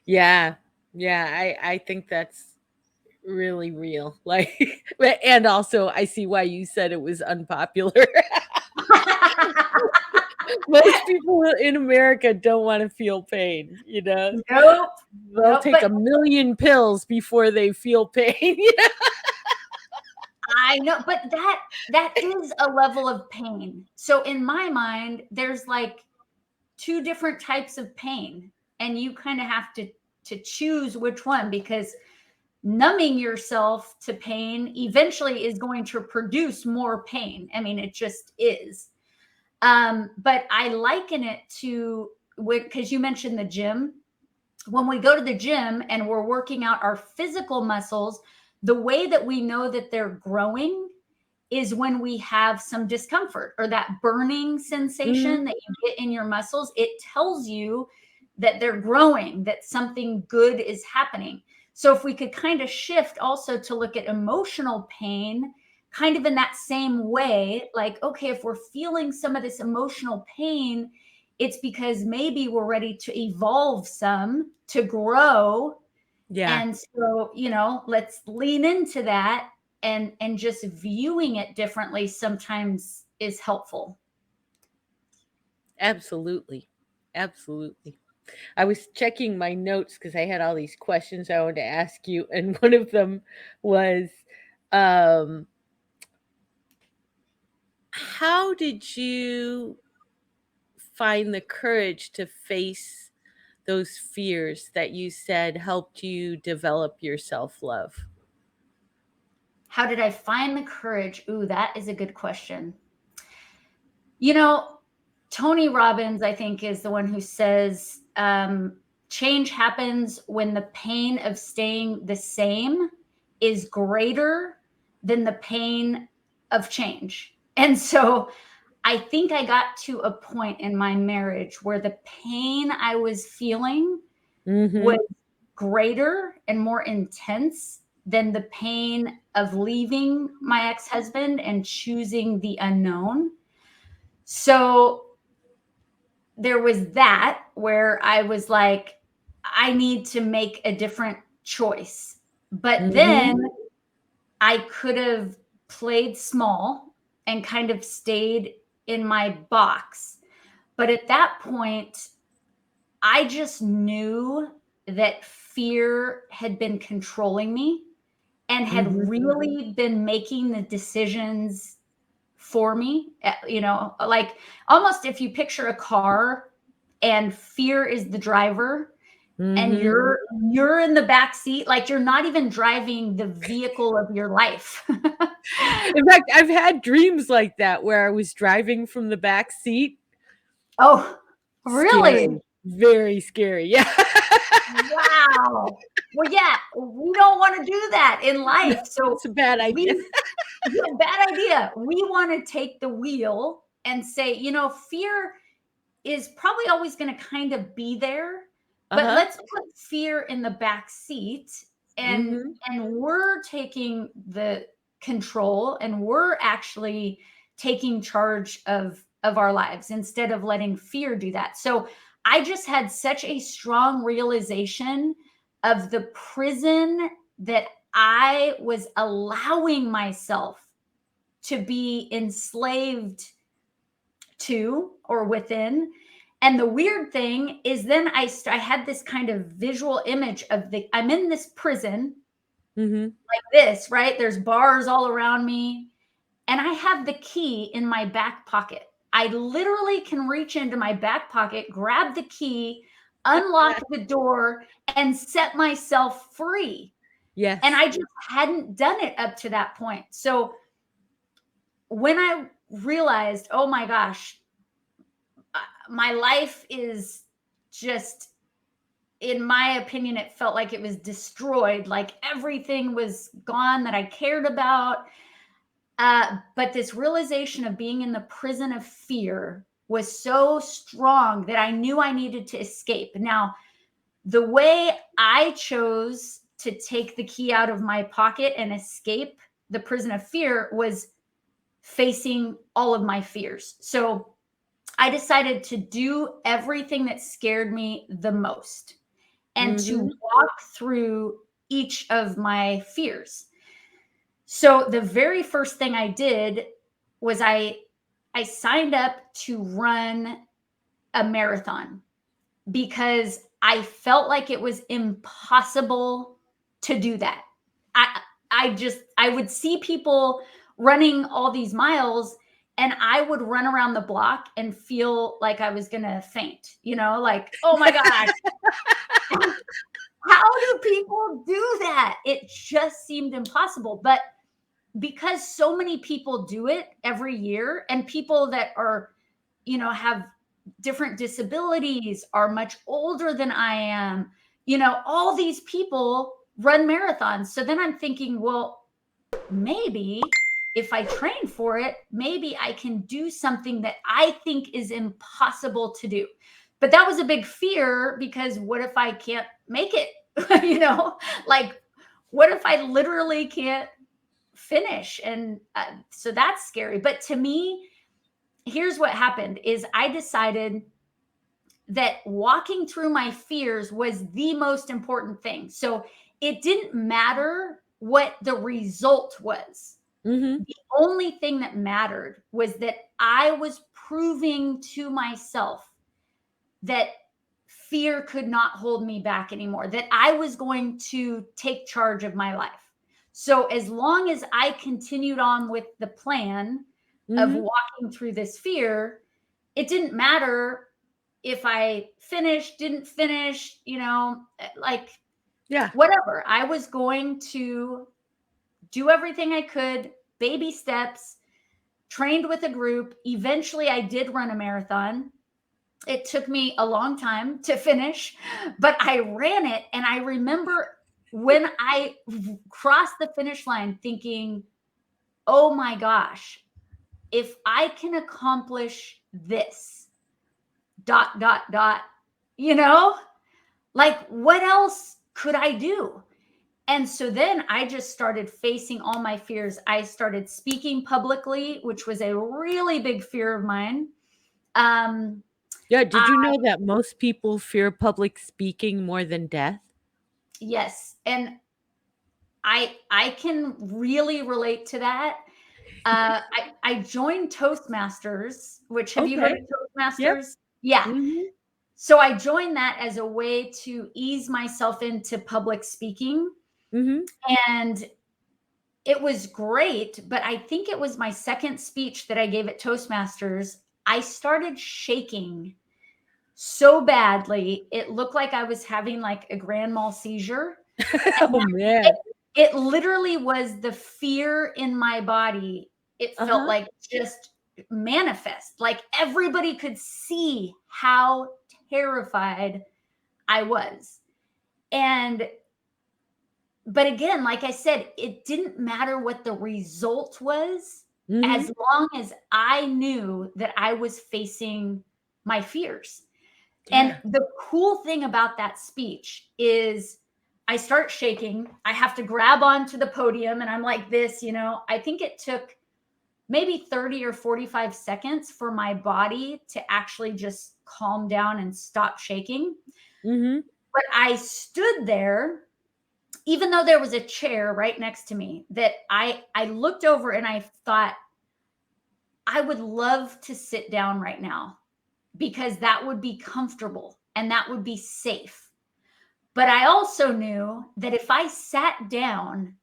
S2: Yeah. Yeah, I think that's really real. Like and also I see why you said it was unpopular. Most people in America don't wanna feel pain, you know?
S1: Nope.
S2: They'll
S1: Nope.
S2: take
S1: But
S2: a million pills before they feel pain, you know?
S1: I know, but that is a level of pain. So in my mind, there's like two different types of pain, and you kind of have to choose which one, because numbing yourself to pain eventually is going to produce more pain. I mean, it just is. But I liken it to, because you mentioned the gym. When we go to the gym and we're working out our physical muscles the way that we know that they're growing is when we have some discomfort or that burning sensation that you get in your muscles. It tells you that they're growing, that something good is happening. So if we could kind of shift also to look at emotional pain, kind of in that same way, like, okay, if we're feeling some of this emotional pain, it's because maybe we're ready to evolve some, to grow.
S2: Yeah,
S1: And so, let's lean into that, and just viewing it differently sometimes is helpful.
S2: absolutely. Absolutely. I was checking my notes because I had all these questions I wanted to ask you, and one of them was, um, how did you find the courage to face those fears that you said helped you develop your self love?
S1: How did I find the courage? Ooh, that is a good question. You know, Tony Robbins, I think, is the one who says change happens when the pain of staying the same is greater than the pain of change. And so I think I got to a point in my marriage where the pain I was feeling was
S2: Mm-hmm.
S1: greater and more intense than the pain of leaving my ex husband and choosing the unknown. So there was that where I was like, I need to make a different choice. But
S2: Mm-hmm.
S1: then I could have played small and kind of stayed in my box. But at that point, I just knew that fear had been controlling me and
S2: Mm-hmm.
S1: had really been making the decisions for me. Like almost if you picture a car and fear is the driver and
S2: Mm-hmm.
S1: you're in the back seat, like you're not even driving the vehicle of your life.
S2: In fact, I've had dreams like that where I was driving from the back seat.
S1: Oh, really?
S2: Scary, very scary. Yeah.
S1: Wow. Well, yeah, we don't want to do that in life. So
S2: It's a bad idea.
S1: we yeah, bad idea. We want to take the wheel and say, fear is probably always going to kind of be there, but
S2: Uh-huh.
S1: let's put fear in the back seat, and
S2: Mm-hmm.
S1: we're taking the control, and we're actually taking charge of our lives instead of letting fear do that. So I just had such a strong realization of the prison that I was allowing myself to be enslaved to or within. And the weird thing is then I had this kind of visual image of I'm in this prison
S2: Mm-hmm.
S1: like this, right? There's bars all around me, and I have the key in my back pocket. I literally can reach into my back pocket, grab the key, unlock the door, and set myself free. And
S2: Yes.
S1: I just hadn't done it up to that point. So when I realized, oh my gosh, my life is just, in my opinion, it felt like it was destroyed, like everything was gone that I cared about. But this realization of being in the prison of fear was so strong that I knew I needed to escape. Now, the way I chose to take the key out of my pocket and escape the prison of fear was facing all of my fears. So I decided to do everything that scared me the most and to
S2: Mm-hmm.
S1: walk through each of my fears. So the very first thing I did was I signed up to run a marathon because I felt like it was impossible to do that. I I would see people running all these miles, and I would run around the block and feel like I was going to faint, like, oh my gosh, how do people do that? It just seemed impossible. But because so many people do it every year, and people that are, have different disabilities, are much older than I am, all these people run marathons. So then I'm thinking, well, maybe if I train for it, maybe I can do something that I think is impossible to do. But that was a big fear, because what if I can't make it? Like, what if I literally can't finish? And so that's scary. But to me, here's what happened is I decided that walking through my fears was the most important thing. So it didn't matter what the result was.
S2: Mm-hmm.
S1: The only thing that mattered was that I was proving to myself that fear could not hold me back anymore, that I was going to take charge of my life. So as long as I continued on with the plan of
S2: Mm-hmm.
S1: walking through this fear, it didn't matter if I finished, didn't finish, like
S2: Yeah.
S1: whatever. I was going to do everything I could, baby steps, trained with a group. Eventually, I did run a marathon. It took me a long time to finish, but I ran it. And I remember when I crossed the finish line thinking, oh my gosh, if I can accomplish this, dot, dot, dot, like what else could I do? And so then I just started facing all my fears. I started speaking publicly, which was a really big fear of mine.
S2: Yeah. Did you know that most people fear public speaking more than death?
S1: Yes. And I can really relate to that. I joined Toastmasters, which, have you heard of
S2: Okay. Yep.
S1: Toastmasters? Yeah.
S2: Mm-hmm.
S1: So I joined that as a way to ease myself into public speaking.
S2: Mm-hmm.
S1: And it was great, but I think it was my second speech that I gave at Toastmasters. I started shaking so badly. It looked like I was having like a grand mal seizure. And
S2: Oh man.
S1: it literally was the fear in my body. It felt
S2: Uh-huh.
S1: like just manifest. Like everybody could see how terrified I was. And but again, like I said, it didn't matter what the result was,
S2: Mm-hmm.
S1: as long as I knew that I was facing my fears. And
S2: Yeah.
S1: the cool thing about that speech is I start shaking. I have to grab onto the podium and I'm like this, I think it took maybe 30 or 45 seconds for my body to actually just calm down and stop shaking.
S2: Mm-hmm.
S1: But I stood there, even though there was a chair right next to me, that I looked over and I thought, I would love to sit down right now, because that would be comfortable and that would be safe. But I also knew that if I sat down,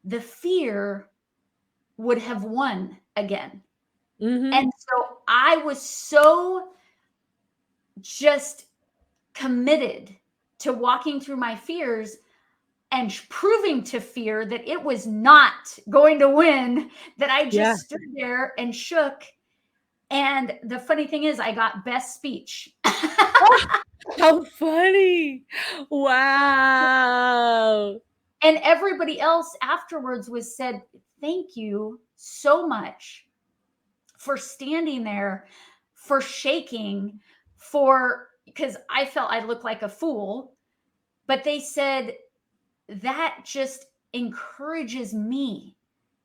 S1: the fear would have won again.
S2: Mm-hmm.
S1: And so I was so just committed to walking through my fears and proving to fear that it was not going to win, that I
S2: Yeah.
S1: just stood there and shook. And the funny thing is, I got best speech.
S2: How funny. Wow.
S1: And everybody else afterwards was said, thank you so much for standing there, for shaking, because I felt I looked like a fool. But they said, that just encourages me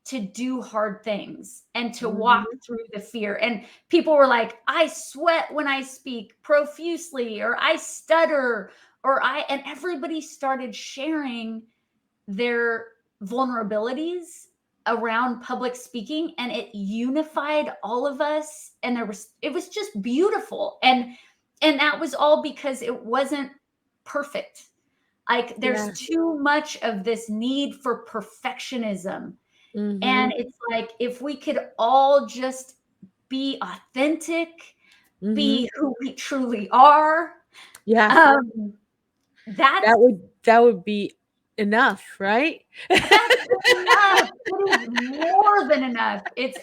S1: to do hard things and to walk
S2: Mhm.
S1: through the fear. And people were like, I sweat when I speak profusely, or I stutter, and everybody started sharing their vulnerabilities around public speaking, and it unified all of us. And it was just beautiful. And that was all because it wasn't perfect. Like there's
S2: Yeah.
S1: too much of this need for perfectionism. And
S2: Mhm.
S1: it's like, if we could all just be authentic,
S2: Mhm.
S1: be who we truly are,
S2: Yeah.
S1: um, that's
S2: That would be enough, right?
S1: that's enough. It is more than enough. It's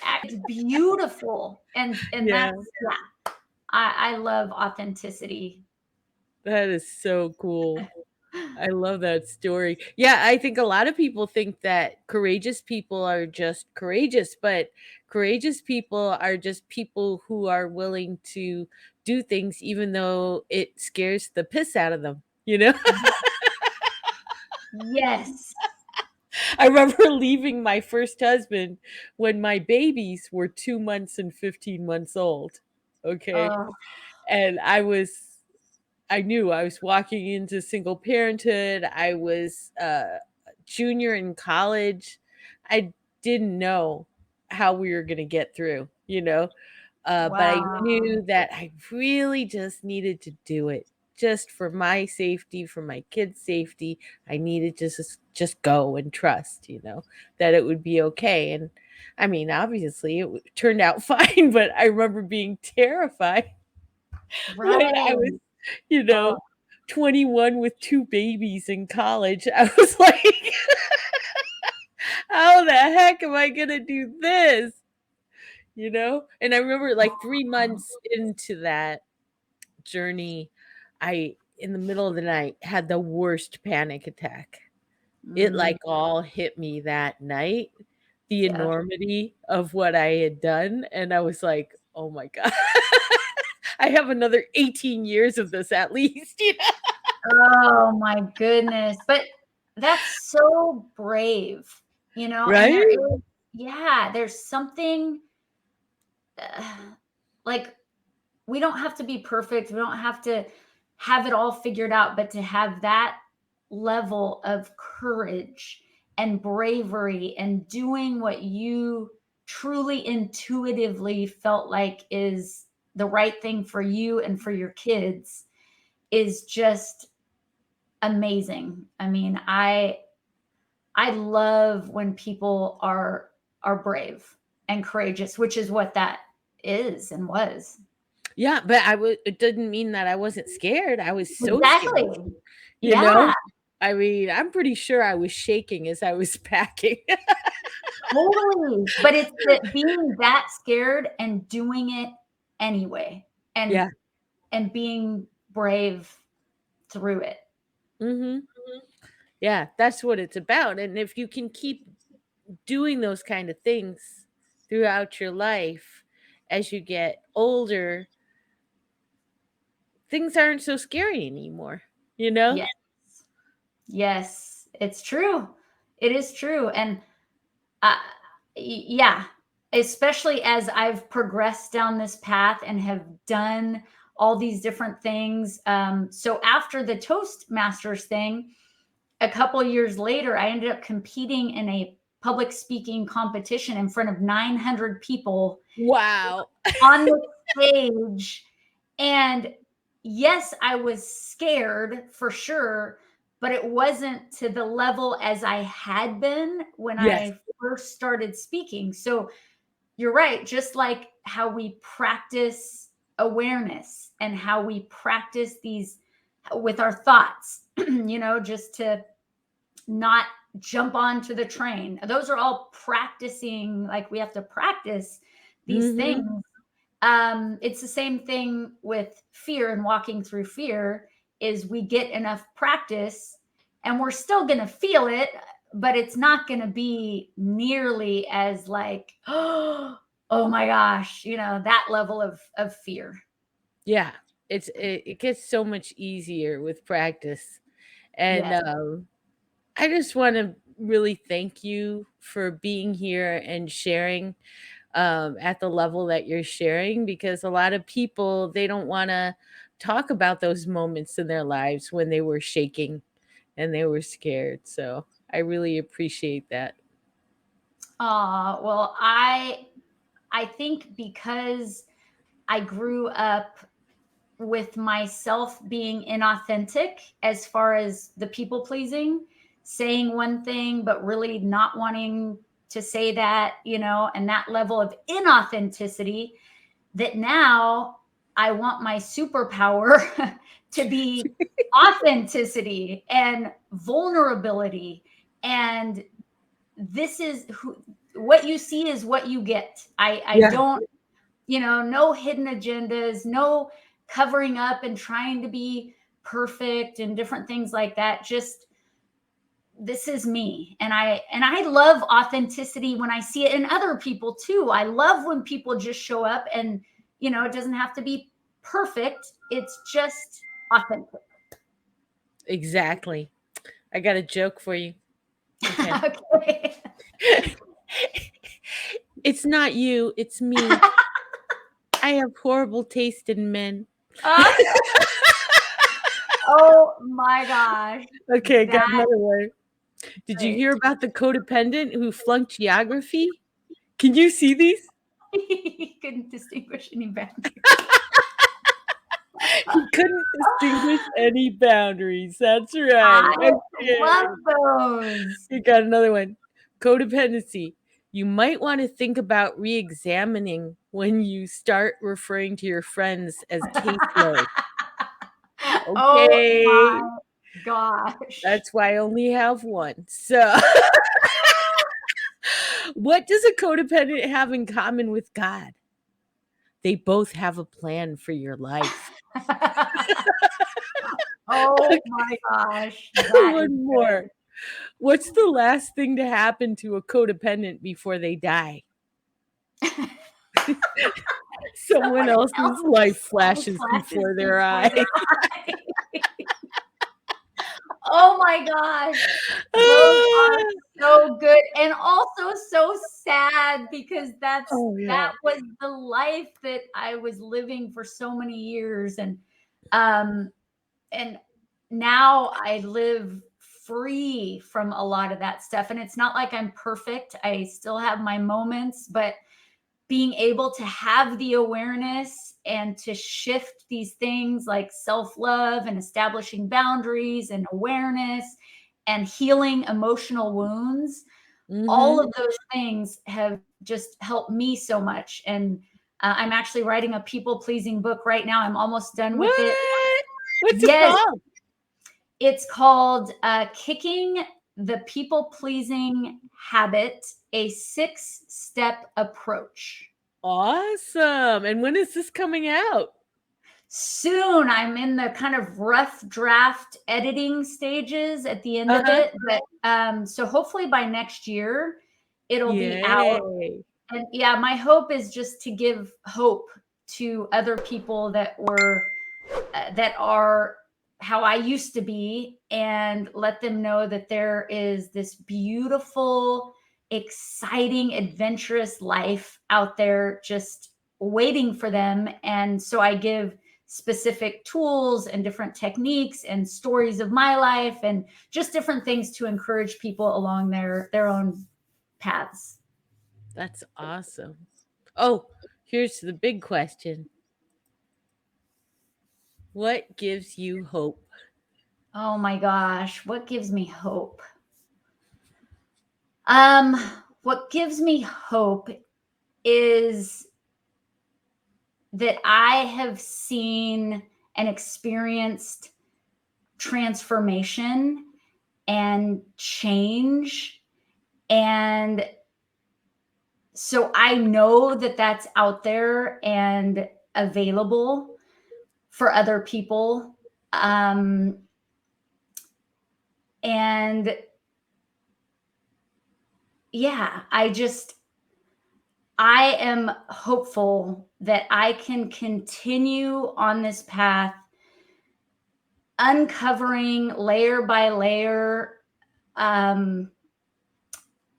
S1: beautiful. And
S2: Yeah.
S1: that's, yeah, I love authenticity.
S2: That is so cool. I love that story. Yeah, I think a lot of people think that courageous people are just courageous, but courageous people are just people who are willing to do things even though it scares the piss out of them, you know?
S1: Yes.
S2: I remember leaving my first husband when my babies were 2 months and 15 months old. Okay.
S1: Oh,
S2: And I knew I was walking into single parenthood. I was junior in college. I didn't know how we were going to get through, you know? But I
S1: wow.
S2: knew that I really just needed to do it just for my safety, for my kids' safety. I needed to just go and trust, that it would be okay. And I mean, obviously, turned out fine, but I remember being terrified when I was,
S1: Right.
S2: you
S1: Oh,
S2: know, 21 with 2 babies in college. I was like, how the heck am I gonna do this? And I remember like 3 months into that journey, I in the middle of the night had the worst panic attack. It
S1: mm,
S2: like all hit me that night, the
S1: yeah.
S2: enormity of what I had done, and I was like, "Oh my god." I have another 18 years of this at least,
S1: Oh my goodness. But that's so brave, and there
S2: right?
S1: is, yeah, there's something uh, like we don't have to be perfect. We don't have to have it all figured out, but to have that level of courage and bravery and doing what you truly intuitively felt like is the right thing for you and for your kids is just amazing. I mean, I love when people are brave and courageous, which is what that is and was.
S2: Yeah, but it didn't mean that I wasn't scared. I was so scared,
S1: Exactly.
S2: you know?
S1: Yeah,
S2: I mean, I'm pretty sure I was shaking as I was packing.
S1: totally. But it's that being that scared and doing it anyway and
S2: Yeah.
S1: being brave through it.
S2: Mhm. Yeah, that's what it's about, and if you can keep doing those kind of things throughout your life as you get older, things aren't so scary anymore, you know?
S1: Yes. Yes, it's true. It is true. And uh, yeah, especially as I've progressed down this path and have done all these different things. So after the Toastmasters thing, a couple years later, I ended up competing in a public speaking competition in front of 900 people
S2: Wow.
S1: on the stage. And yes, I was scared for sure, but it wasn't to the level as I had been when
S2: Yes.
S1: I first started speaking. So you're right, just like how we practice awareness and how we practice these with our thoughts, just to not jump onto the train. Those are all practicing, like we have to practice these things.
S2: Mhm.
S1: It's the same thing with fear and walking through fear is we get enough practice and we're still going to feel it, but it's not going to be nearly as like, oh my gosh, that level of fear.
S2: Yeah. It gets so much easier with practice, and,
S1: Yes.
S2: I just wanna really thank you for being here and sharing, at the level that you're sharing, because a lot of people, they don't wanna talk about those moments in their lives when they were shaking and they were scared, so I really appreciate that.
S1: Well, I think because I grew up with myself being inauthentic as far as the people pleasing, saying one thing, but really not wanting to say that, and that level of inauthenticity that now I want my superpower to be authenticity and vulnerability. And this is what you see is what you get. I
S2: Yeah.
S1: don't, no hidden agendas, no covering up and trying to be perfect and different things like that. Just, this is me. And I love authenticity when I see it in other people too. I love when people just show up and, it doesn't have to be perfect. It's just authentic.
S2: Exactly. I got a joke for you. Okay.
S1: Okay.
S2: It's not you, it's me. I have horrible taste in men.
S1: Oh my gosh.
S2: Okay, got
S1: That's
S2: another one. Did you
S1: great.
S2: hear about the codependent who flunked geography? Can you see these?
S1: He couldn't distinguish any boundaries.
S2: He couldn't distinguish any boundaries. That's right.
S1: I
S2: Okay.
S1: love those.
S2: You got another one. Codependency. You might want to think about re-examining when you start referring to your friends as caseload.
S1: Oh
S2: Okay.
S1: my gosh.
S2: That's why I only have one. So, what does a codependent have in common with God? They both have a plan for your life.
S1: Oh my gosh. That is
S2: One more. What's the last thing to happen to a codependent before they die? Someone else's life flashes before their eyes.
S1: Oh my gosh. Those are so good and also so sad because that was the life that I was living for so many years. And now I live free from a lot of that stuff. And it's not like I'm perfect. I still have my moments, but being able to have the awareness and to shift these things like self-love and establishing boundaries and awareness and healing emotional wounds, all of those things have just helped me so much. And I'm actually writing a people-pleasing book right now. I'm almost done with it.
S2: What's it called?
S1: It's called Kicking the People-Pleasing Habit, a 6-step approach.
S2: Awesome. And when is this coming out?
S1: Soon. I'm in the kind of rough draft editing stages at the end of it. But so hopefully by next year, it'll be out. And yeah, my hope is just to give hope to other people that are how I used to be, and let them know that there is this beautiful, exciting, adventurous life out there just waiting for them. And so I give specific tools and different techniques and stories of my life and just different things to encourage people along their own paths.
S2: That's awesome. Oh, here's the big question. What gives you hope?
S1: Oh my gosh, what gives me hope? What gives me hope is that I have seen and experienced transformation and change. And so I know that that's out there and available for other people. And yeah, I am hopeful that I can continue on this path, uncovering layer by layer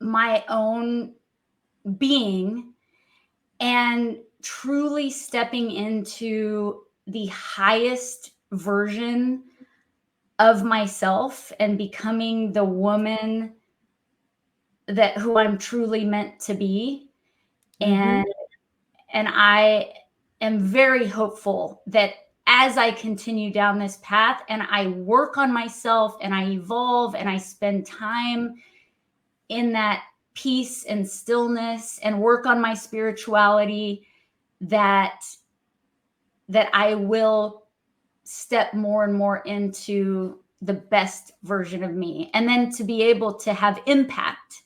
S1: my own being and truly stepping into the highest version of myself and becoming the woman who I'm truly meant to be. And I am very hopeful that as I continue down this path and I work on myself and I evolve and I spend time in that peace and stillness and work on my spirituality, that I will step more and more into the best version of me. And then to be able to have impact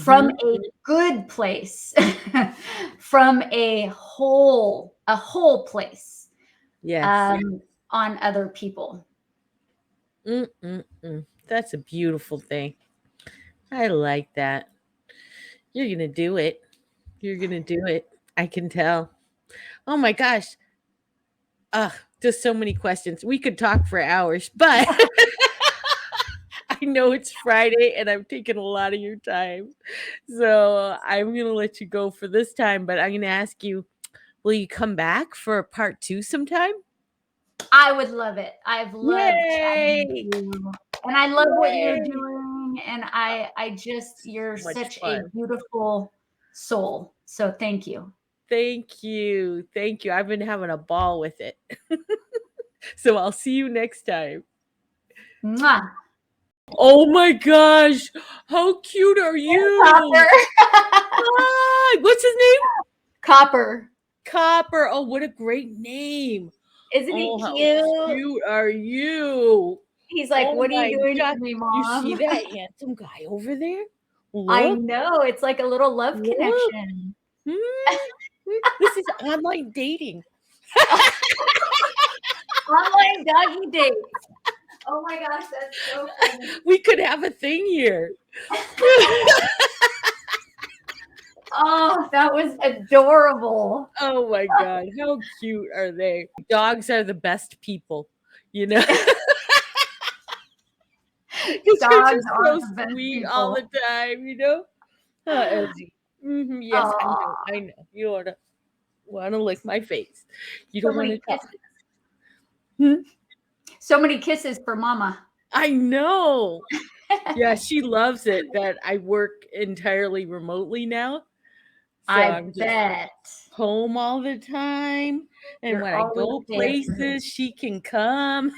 S1: from a good place, from a whole place.
S2: Yes.
S1: on other people.
S2: That's a beautiful thing. I like that. You're going to do it. You're going to do it. I can tell. Oh my gosh. Just so many questions. We could talk for hours, but I know it's Friday and I'm taking a lot of your time. So I'm going to let you go for this time, but I'm going to ask you, will you come back for a part 2 sometime?
S1: I would love it. I've loved chatting with
S2: Yay!
S1: you. And I love what you're
S2: Yay!
S1: doing. And I just, you're
S2: So much
S1: such a
S2: fun.
S1: beautiful soul. So thank you.
S2: Thank you. Thank you. I've been having a ball with it. So I'll see you next time.
S1: Mwah.
S2: Oh my gosh. How cute are you?
S1: Copper.
S2: Hi. What's his name?
S1: Copper.
S2: Copper. Oh, what a great name.
S1: Isn't he
S2: How
S1: cute?
S2: cute are you?
S1: He's like,
S2: Oh
S1: what are
S2: my
S1: you doing
S2: God.
S1: to me,
S2: You see
S1: Mom?
S2: that handsome guy over there?
S1: I
S2: Look.
S1: know. It's like a little love
S2: Look.
S1: connection.
S2: This is online dating.
S1: Online doggy dates. Oh my gosh, that's so funny.
S2: We could have a thing here.
S1: Oh, that was adorable.
S2: Oh my God. How cute are they? Dogs are the best people, you know? Because they're
S1: Dogs
S2: just
S1: are
S2: so
S1: the best
S2: sweet all
S1: people.
S2: the time, you know? Elsie. Yes, I know.
S1: Oh,
S2: I know. You want to lick my face. You
S1: so
S2: don't want to
S1: many
S2: talk.
S1: kisses.
S2: Hmm?
S1: So many kisses for Mama.
S2: I know. Yeah, she loves it that I work entirely remotely now. So
S1: I
S2: I'm just
S1: bet.
S2: home all the time. And
S1: You're
S2: when I
S1: always
S2: go
S1: there.
S2: places, she can come.